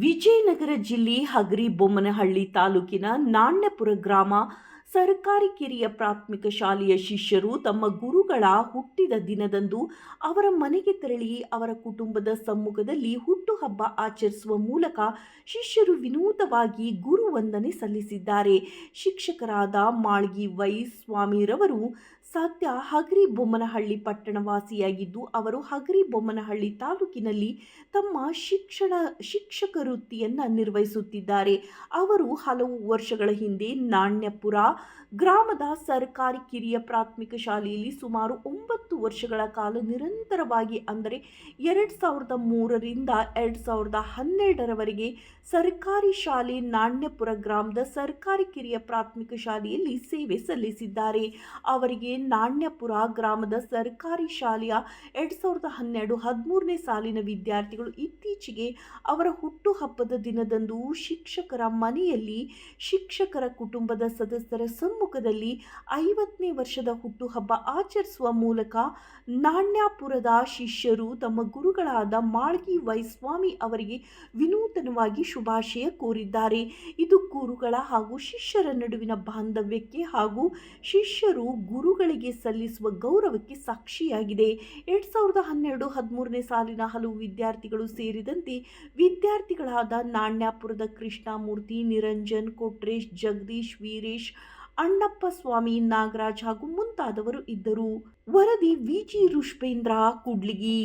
ವಿಜಯನಗರ ಜಿಲ್ಲೆ ಹಗರಿಬೊಮ್ಮನಹಳ್ಳಿ ತಾಲೂಕಿನ ನಾಣ್ಯಪುರ ಗ್ರಾಮ ಸರ್ಕಾರಿ ಕಿರಿಯ ಪ್ರಾಥಮಿಕ ಶಾಲೆಯ ಶಿಷ್ಯರು ತಮ್ಮ ಗುರುಗಳ ಹುಟ್ಟಿದ ದಿನದಂದು ಅವರ ಮನೆಗೆ ತೆರಳಿ ಅವರ ಕುಟುಂಬದ ಸಮ್ಮುಖದಲ್ಲಿ ಹುಟ್ಟುಹಬ್ಬ ಆಚರಿಸುವ ಮೂಲಕ ಶಿಷ್ಯರು ವಿನೂತವಾಗಿ ಗುರು ವಂದನೆ ಸಲ್ಲಿಸಿದ್ದಾರೆ. ಶಿಕ್ಷಕರಾದ ಮಾಳ್ಗಿ ವೈ ಸ್ವಾಮಿರವರು ಸದ್ಯ ಹಗರಿಬೊಮ್ಮನಹಳ್ಳಿ ಪಟ್ಟಣವಾಸಿಯಾಗಿದ್ದು, ಅವರು ಹಗರಿಬೊಮ್ಮನಹಳ್ಳಿ ತಾಲೂಕಿನಲ್ಲಿ ತಮ್ಮ ಶಿಕ್ಷಕ ವೃತ್ತಿಯನ್ನು ನಿರ್ವಹಿಸುತ್ತಿದ್ದಾರೆ. ಅವರು ಹಲವು ವರ್ಷಗಳ ಹಿಂದೆ ನಾಣ್ಯಪುರ ಗ್ರಾಮದ ಸರ್ಕಾರಿ ಕಿರಿಯ ಪ್ರಾಥಮಿಕ ಶಾಲೆಯಲ್ಲಿ ಸುಮಾರು 9 ವರ್ಷಗಳ ಕಾಲ ನಿರಂತರವಾಗಿ, ಅಂದರೆ 2003ರಿಂದ 2012ರವರೆಗೆ ಸರ್ಕಾರಿ ಶಾಲೆ ನಾಣ್ಯಪುರ ಗ್ರಾಮದ ಸರ್ಕಾರಿ ಕಿರಿಯ ಪ್ರಾಥಮಿಕ ಶಾಲೆಯಲ್ಲಿ ಸೇವೆ ಸಲ್ಲಿಸಿದ್ದಾರೆ. ಅವರಿಗೆ ನಾಣ್ಯಪುರ ಗ್ರಾಮದ ಸರ್ಕಾರಿ ಶಾಲೆಯ 2012-13ನೇ ಸಾಲಿನ ವಿದ್ಯಾರ್ಥಿಗಳು ಇತ್ತೀಚೆಗೆ ಅವರ ಹುಟ್ಟುಹಬ್ಬದ ದಿನದಂದು ಶಿಕ್ಷಕರ ಮನೆಯಲ್ಲಿ ಶಿಕ್ಷಕರ ಕುಟುಂಬದ ಸದಸ್ಯರ ಸಮ್ಮುಖದಲ್ಲಿ 50ನೇ ವರ್ಷದ ಹುಟ್ಟುಹಬ್ಬ ಆಚರಿಸುವ ಮೂಲಕ ನಾಣ್ಯಪುರದ ಶಿಷ್ಯರು ತಮ್ಮ ಗುರುಗಳಾದ ಮಾಳ್ಗಿ ವೈ ಸ್ವಾಮಿ ಅವರಿಗೆ ವಿನೂತನವಾಗಿ ಶುಭಾಶಯ ಕೋರಿದ್ದಾರೆ. ಇದು ಗುರುಗಳ ಹಾಗೂ ಶಿಷ್ಯರ ನಡುವಿನ ಬಾಂಧವ್ಯಕ್ಕೆ ಹಾಗೂ ಶಿಷ್ಯರು ಗುರುಗಳಿಗೆ ಸಲ್ಲಿಸುವ ಗೌರವಕ್ಕೆ ಸಾಕ್ಷಿಯಾಗಿದೆ. 2012-13ನೇ ಸಾಲಿನ ಹಲವು ವಿದ್ಯಾರ್ಥಿಗಳು ಸೇರಿದಂತೆ ವಿದ್ಯಾರ್ಥಿಗಳಾದ ನಾಣ್ಯಪುರದ ಕೃಷ್ಣಮೂರ್ತಿ, ನಿರಂಜನ್, ಕೊಟ್ರೇಶ್, ಜಗದೀಶ್, ವೀರೇಶ್, ಅಣ್ಣಪ್ಪ ಸ್ವಾಮಿ, ನಾಗರಾಜ್ ಹಾಗೂ ಮುಂತಾದವರು ಇದ್ದರು. ವರದಿ ವಿಜಿ ರುಷ್ಪೇಂದ್ರ ಕೂಡ್ಲಿಗಿ.